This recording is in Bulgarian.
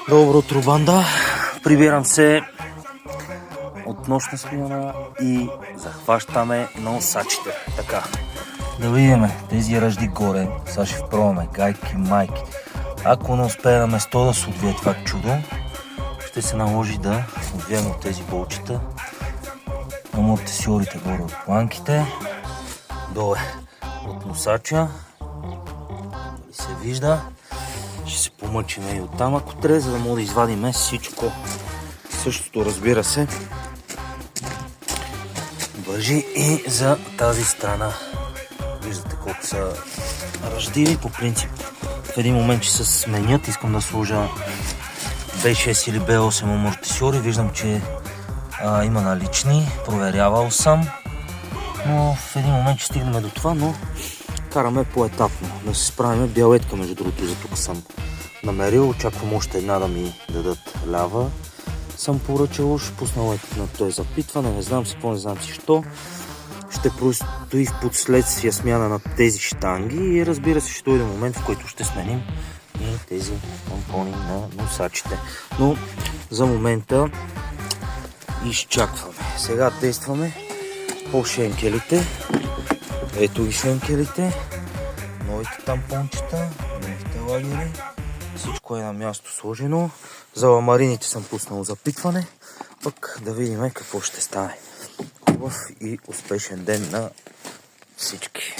Добро утро, банда! Прибирам се от нощна смяна и захващаме носачите. Така, да видим тези ръжди горе. Сега ще впробваме гайки, майки. Ако не успее на место да се отвие това чудо, ще се наложи да отвием от тези болчета амортисьорите горе от планките, доле от носача. И се вижда. Ще се помъчим и оттам, ако трябва, за да мога да извадим всичко. Същото, разбира се, важи и за тази страна. Виждате колко са ръждиви. По принцип, в един момент ще се сменят. Искам да сложа B6 или B8 амортисьори. Виждам, че има налични. Проверявал съм. Но в един момент ще стигнем до това, но караме по-етапно. Да се справим. Бялетка, между другото, за тук съм намерил. Очаквам още една да ми дадат лява. Съм поръчал, ще пуснал на този запитване. Не знам си какво, не знам си що. Ще предстои в последствие смяна на тези щанги и разбира се, ще дойде момент, в който ще сменим и тези тампони на носачите. Но за момента изчакваме. Сега действаме по шенкелите. Ето ги шенкелите, новите тампончета, новите лагери. Всичко е на място сложено. За ламарините съм пуснал запитване. Пък да видим какво ще стане. Хубав и успешен ден на всички.